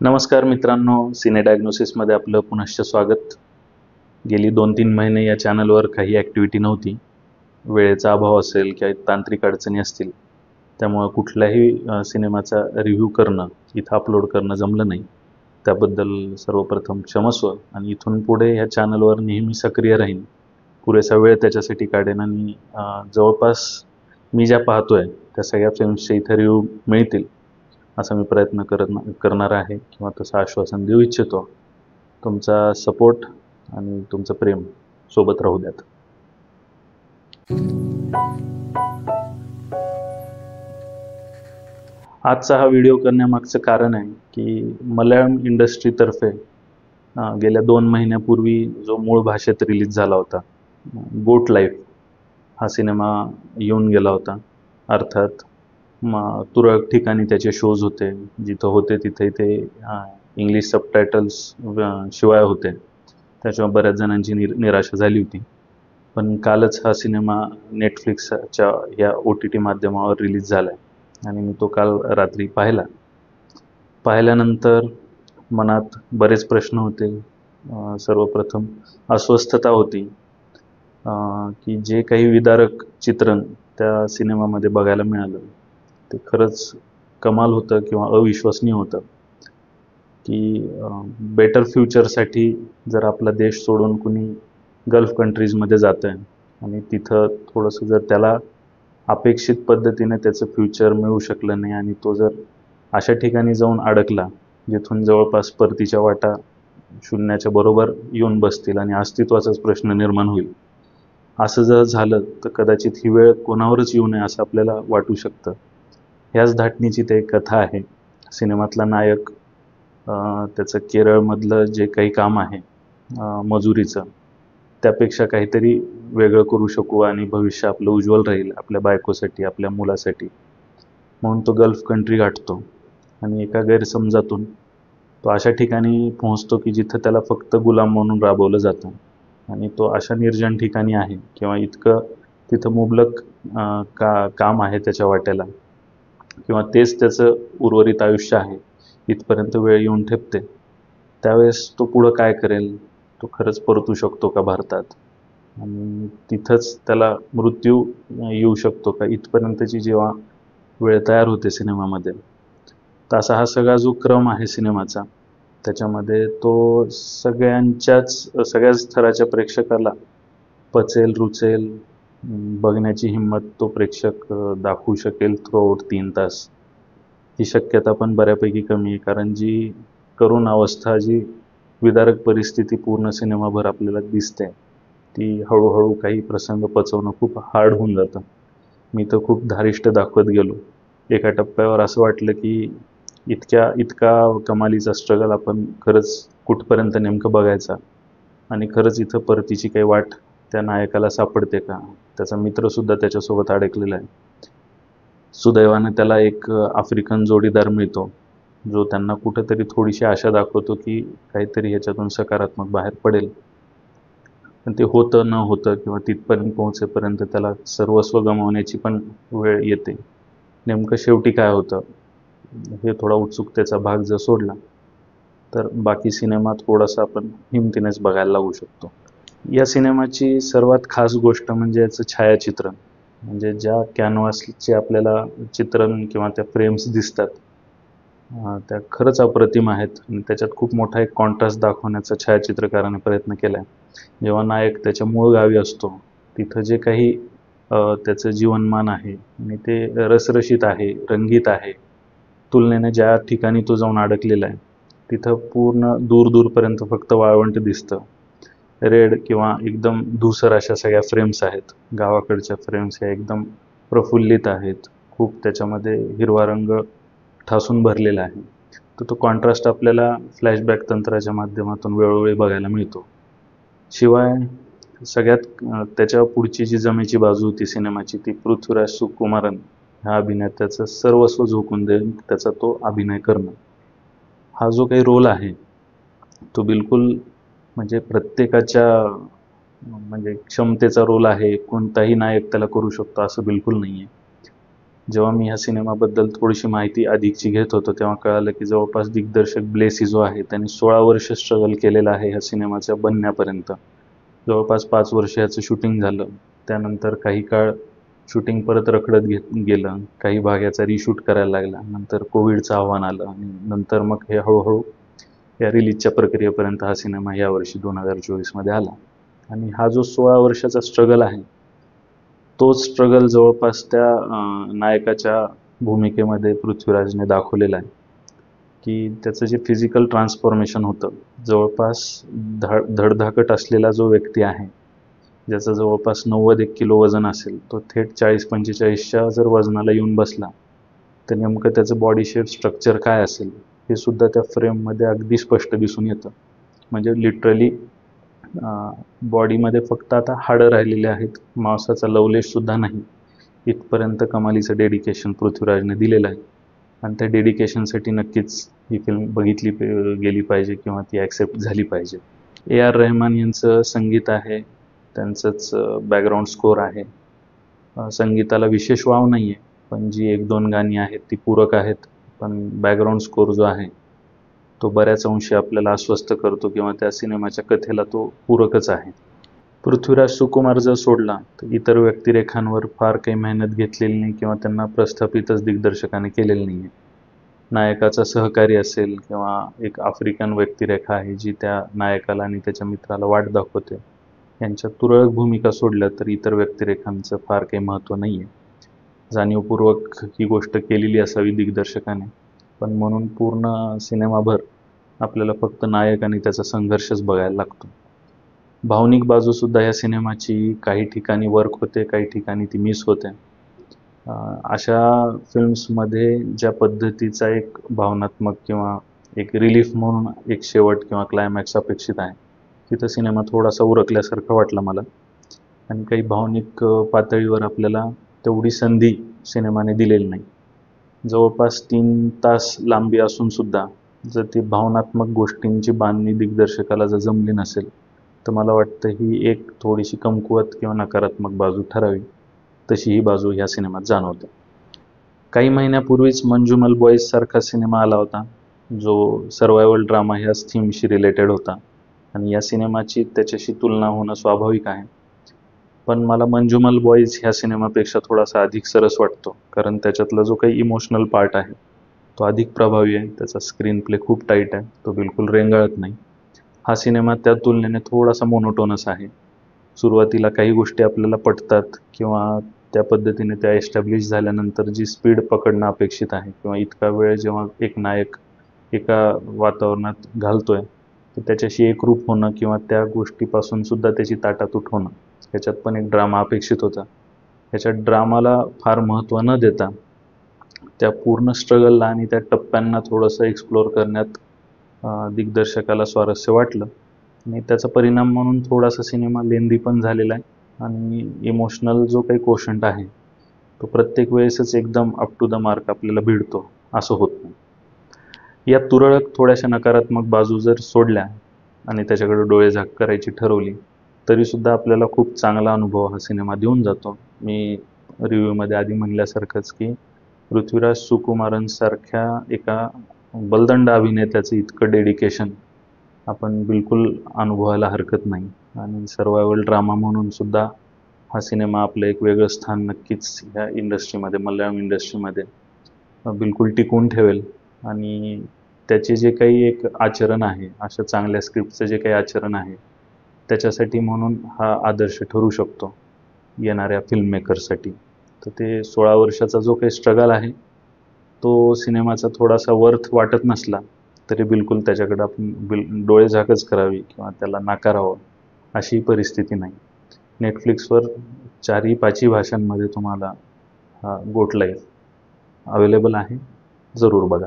नमस्कार मित्रांनो, सिने डायग्नोसिसमध्ये आपलं पुनश्च स्वागत. गेली 2-3 महिने या चॅनलवर काही ॲक्टिव्हिटी नव्हती. वेळेचा अभाव असेल किंवा तांत्रिक अडचणी असतील, त्यामुळं कुठल्याही सिनेमाचा रिव्ह्यू करणं, इथं अपलोड करणं जमलं नाही. त्याबद्दल सर्वप्रथम क्षमस्व आणि इथून पुढे ह्या चॅनलवर नेहमी सक्रिय राहीन. पुरेसा वेळ त्याच्यासाठी काढेन आणि जवळपास मी ज्या पाहतोय त्या सगळ्या फिल्म्सचे इथे रिव्ह्यू मिळतील असा मी प्रयत्न करणार आहे किंवा तसं आश्वासन देऊ इच्छितो. तुमचा सपोर्ट आणि तुमचं प्रेम सोबत राहू द्यात. आजचा हा व्हिडिओ करण्यामागचं कारण आहे की मल्याळम इंडस्ट्रीतर्फे गेल्या 2 महिन्यापूर्वी जो मूळ भाषेत रिलीज झाला होता, गोट लाईफ हा सिनेमा येऊन गेला होता. अर्थात तुरळक ठिकाणी त्याचे शोज होते, जिथं होते तिथे ते इंग्लिश सबटायटल्स शिवाय होते. त्याच्यामुळे बऱ्याच जणांची निराशा झाली होती. पण कालच हा सिनेमा नेटफ्लिक्सच्या या OTT माध्यमावर रिलीज झाला आहे आणि मी तो काल रात्री पाहिल्यानंतर मनात बरेच प्रश्न होते. सर्वप्रथम अस्वस्थता होती की जे काही विदारक चित्रण त्या सिनेमामध्ये बघायला मिळालं ते खरंच कमाल होतं किंवा अविश्वसनीय होतं की बेटर फ्युचरसाठी जर आपला देश सोडून कुणी गल्फ कंट्रीजमध्ये जातं आहे आणि तिथं थोडंसं जर त्याला अपेक्षित पद्धतीने त्याचं फ्युचर मिळू शकलं नाही आणि तो जर अशा ठिकाणी जाऊन अडकला जिथून जवळपास परतीच्या वाटा शून्याच्या बरोबर येऊन बसतील आणि अस्तित्वाचाच प्रश्न निर्माण होईल, असं जर झालं तर कदाचित ही वेळ कोणावरच येऊ नये असं आपल्याला वाटू शकतं. ह्याच धाटणीची ते एक कथा आहे. सिनेमातला नायक त्याचं केरळमधलं जे काही काम आहे मजुरीचं, त्यापेक्षा काहीतरी वेगळं करू शकू आणि भविष्य आपलं उज्ज्वल राहील आपल्या बायकोसाठी, आपल्या मुलासाठी, म्हणून तो गल्फ कंट्री गाठतो आणि एका गैरसमजातून तो अशा ठिकाणी पोहोचतो की जिथं त्याला फक्त गुलाम म्हणून राबवलं जातं आणि तो अशा निर्जन ठिकाणी आहे किंवा इतकं तिथं मुबलक काम आहे त्याच्या वाट्याला किंवा तेच त्याचं उर्वरित आयुष्य आहे, इथपर्यंत वेळ येऊन ठेपते. त्यावेळेस तो पुढं काय करेल? तो खरंच परतू शकतो का भारतात? आणि तिथंच त्याला मृत्यू येऊ शकतो का? इथपर्यंतची जेव्हा वेळ तयार होते सिनेमामध्ये, तर असा हा सगळा जो क्रम आहे सिनेमाचा, त्याच्यामध्ये तो सगळ्याच स्तराच्या प्रेक्षकाला पचेल, रुचेल, बघण्याची हिंमत तो प्रेक्षक दाखवू शकेल थ्रूआउट 3 तास, ही शक्यता पण बऱ्यापैकी कमी आहे. कारण जी करुण अवस्था, जी विदारक परिस्थिती पूर्ण सिनेमाभर आपल्याला दिसते, ती हळूहळू काही प्रसंग पचवणं खूप हार्ड होऊन जातं. मी तर खूप धारिष्ट दाखवत गेलो. एका टप्प्यावर असं वाटलं की इतका कमालीचा स्ट्रगल आपण खरंच कुठपर्यंत नेमकं बघायचा आणि खरंच इथं परतीची काही वाट त्या नायकाला सापडते का? त्याचा मित्रसुद्धा त्याच्यासोबत अडकलेला आहे. सुदैवानं त्याला एक आफ्रिकन जोडीदार मिळतो, जो त्यांना कुठंतरी थोडीशी आशा दाखवतो की काहीतरी ह्याच्यातून सकारात्मक बाहेर पडेल. पण ते होतं न होतं किंवा तिथपर्यंत पोहोचेपर्यंत त्याला सर्वस्व गमावण्याची पण वेळ येते. नेमकं शेवटी काय होतं हे थोडा उत्सुकतेचा भाग जर सोडला तर बाकी सिनेमा थोडासा आपण हिमतीनेच बघायला लागू शकतो. या सिनेमाची सर्वात खास गोष्ट म्हणजे याचं छायाचित्रण. म्हणजे ज्या कॅनव्हासचे आपल्याला चित्रण किंवा त्या फ्रेम्स दिसतात त्या खरंच अप्रतिम आहेत आणि त्याच्यात खूप मोठा एक कॉन्ट्रास्ट दाखवण्याचा छायाचित्रकाराने प्रयत्न केला आहे. जेव्हा नायक त्याच्या मूळ गावी असतो तिथं जे काही त्याचं जीवनमान आहे आणि ते रसरशीत आहे, रंगीत आहे, तुलनेने ज्या ठिकाणी तो जाऊन अडकलेला आहे तिथं पूर्ण दूरपर्यंत फक्त वाळवंट दिसतं. रेड किंवा एकदम धूसर अशा सगळ्या फ्रेम्स आहेत. गावाकडच्या फ्रेम्स ह्या एकदम प्रफुल्लित आहेत. खूप त्याच्यामध्ये हिरवा रंग ठासून भरलेला आहे. तर तो कॉन्ट्रास्ट आपल्याला फ्लॅशबॅक तंत्राच्या माध्यमातून वेळोवेळी बघायला मिळतो. शिवाय सगळ्यात त्याच्या पुढची जी जमेची बाजू होती सिनेमाची, ती पृथ्वीराज सुकुमारन ह्या अभिनेत्याचं सर्वस्व झोकून देऊन त्याचा तो अभिनय करणं. हा जो काही रोल आहे तो बिलकुल म्हणजे प्रत्येकाच्या म्हणजे क्षमतेचा रोल आहे, कोणताही नायक त्याला करू शकतो असं बिलकुल नाही आहे. जेव्हा मी ह्या सिनेमाबद्दल थोडीशी माहिती अधिकची घेत होतो तेव्हा कळालं की जवळपास दिग्दर्शक ब्लेसी जो आहे त्यांनी 16 वर्ष स्ट्रगल केलेलं आहे ह्या सिनेमाच्या बनण्यापर्यंत. जवळपास 5 वर्ष ह्याचं शूटिंग झालं. त्यानंतर काही काळ शूटिंग परत रखडत गेलं. काही भाग याचा रिशूट करायला लागला. नंतर कोविडचं आव्हान आलं आणि नंतर मग हे हळूहळू या रिलीजच्या प्रक्रियेपर्यंत हा सिनेमा यावर्षी 2024 आला. आणि हा जो 16 वर्षाचा स्ट्रगल आहे तोच स्ट्रगल जवळपास त्या नायकाच्या भूमिकेमध्ये पृथ्वीराजने दाखवलेला आहे की त्याचं जे फिजिकल ट्रान्सफॉर्मेशन होतं, जवळपास धडधाकट असलेला जो व्यक्ती आहे ज्याचं जवळपास 91 किलो वजन असेल, तो थेट 40-45च्या जर वजनाला येऊन बसला तर नेमकं त्याचं बॉडी शेप स्ट्रक्चर काय असेल हे सुद्धा त्या फ्रेममध्ये अगदी स्पष्ट दिसून येतं. म्हणजे लिटरली बॉडीमध्ये फक्त आता हाडं राहिलेले आहेत, मांसाचा लवलेशसुद्धा नाही. इथपर्यंत कमालीचं डेडिकेशन पृथ्वीराजने दिलेलं आहे आणि त्या डेडिकेशनसाठी नक्कीच ही फिल्म बघितली गेली पाहिजे किंवा ती ॲक्सेप्ट झाली पाहिजे. A.R. रहमान यांचं संगीत आहे, त्यांचंच बॅकग्राऊंड स्कोअर आहे. संगीताला विशेष वाव नाही आहे, पण जी 1-2 गाणी आहेत ती पूरक आहेत. पण बॅकग्राऊंड स्कोअर जो आहे तो बऱ्याच अंशी आपल्याला अस्वस्थ करतो किंवा त्या सिनेमाच्या कथेला तो पूरकच आहे. पृथ्वीराज सुकुमार जर सोडला तर इतर व्यक्तिरेखांवर फार काही मेहनत घेतलेली नाही किंवा त्यांना प्रस्थापितच दिग्दर्शकाने केलेलं नाही आहे. नायकाचा सहकारी असेल किंवा एक आफ्रिकन व्यक्तिरेखा आहे जी त्या नायकाला आणि त्याच्या मित्राला वाट दाखवते, यांच्या तुरळक भूमिका सोडल्या तर इतर व्यक्तिरेखांचं फार काही महत्त्व नाही आहे. जाणीवपूर्वक ही गोष्ट केलेली असावी दिग्दर्शकाने, पण म्हणून पूर्ण सिनेमाभर आपल्याला फक्त नायक आणि त्याचा संघर्षच बघायला लागतो. भावनिक बाजूसुद्धा या सिनेमाची काही ठिकाणी वर्क होते, काही ठिकाणी ती मिस होते. अशा फिल्म्समध्ये ज्या पद्धतीचा एक भावनात्मक किंवा एक रिलीफ म्हणून एक शेवट किंवा क्लायमॅक्स अपेक्षित आहे, तिथं सिनेमा थोडासा उरकल्यासारखा वाटला मला. आणि काही भावनिक पातळीवर आपल्याला तेवढी संधी सिनेमाने दिलेली नाही. जवळपास 3 तास लांबी असूनसुद्धा जर ती भावनात्मक गोष्टींची बांधणी दिग्दर्शकाला जर जमली नसेल तर मला वाटतं ही एक थोडीशी कमकुवत किंवा नकारात्मक बाजू ठरावी. तशी ही बाजू ह्या सिनेमात जाणवते. काही महिन्यापूर्वीच मंजुमल बॉईज सारखा सिनेमा आला होता जो सर्वायवल ड्रामा ह्याच थीमशी रिलेटेड होता आणि या सिनेमाची त्याच्याशी तुलना होणं स्वाभाविक आहे. पण मला मंजुमल बॉईज ह्या सिनेमापेक्षा थोडासा अधिक सरस वाटतो, कारण त्याच्यातला जो काही इमोशनल पार्ट आहे तो अधिक प्रभावी आहे. त्याचा स्क्रीन प्ले खूप टाईट आहे, तो बिलकुल रेंगाळत नाही. हा सिनेमा त्या तुलनेने थोडासा मोनोटोनस आहे. सुरुवातीला काही गोष्टी आपल्याला पटतात किंवा त्या पद्धतीने त्या एस्टॅब्लिश झाल्यानंतर जी स्पीड पकडणं अपेक्षित आहे किंवा इतका वेळ जेव्हा एक नायक एका वातावरणात घालतोय तर त्याच्याशी एकरूप होणं किंवा त्या गोष्टीपासून सुद्धा त्याची ताटातूट होणं, ह्याच्यात पण एक ड्रामा अपेक्षित होता. ह्याच्यात ड्रामाला फार महत्त्व न देता त्या पूर्ण स्ट्रगलला आणि त्या टप्प्यांना थोडंसं एक्सप्लोअर करण्यात दिग्दर्शकाला स्वारस्य वाटलं आणि त्याचा परिणाम म्हणून थोडासा सिनेमा लेंदी पण झालेला आहे आणि इमोशनल जो काही कोशंट आहे तो प्रत्येक वेळेसच एकदम अप टू द मार्क आपल्याला भिडतो असं होत नाही. या तुरळक थोड्याशा नकारात्मक बाजू जर सोडल्या आणि त्याच्याकडे डोळेझाक करायची ठरवली तरीसुद्धा आपल्याला खूप चांगला अनुभव हा सिनेमा देऊन जातो. मी रिव्ह्यूमध्ये आधी म्हणल्यासारखंच की पृथ्वीराज सुकुमारांसारख्या एका बलदंड अभिनेत्याचं इतकं डेडिकेशन आपण बिलकुल अनुभवायला हरकत नाही आणि सर्वायवल ड्रामा म्हणून सुद्धा हा सिनेमा आपलं एक वेगळं स्थान नक्कीच ह्या इंडस्ट्रीमध्ये, मल्याळम इंडस्ट्रीमध्ये बिलकुल टिकवून ठेवेल. आणि त्याचे जे काही एक आचरण आहे, अशा चांगल्या स्क्रिप्टचं जे काही आचरण आहे त्याच्यासाठी म्हणून हा आदर्श ठरू शकतो येणाऱ्या फिल्ममेकरसाठी. तर ते 16 वर्षाचा जो काही स्ट्रगल आहे तो सिनेमाचा थोडासा वर्थ वाटत नसला तरी बिलकुल त्याच्याकडे आपण डोळेझाकच करावी किंवा त्याला नाकारावं अशी परिस्थिती नाही. नेटफ्लिक्सवर 4ही-5ही भाषांमध्ये तुम्हाला हा गोट लाईफ अवेलेबल आहे, जरूर बघा.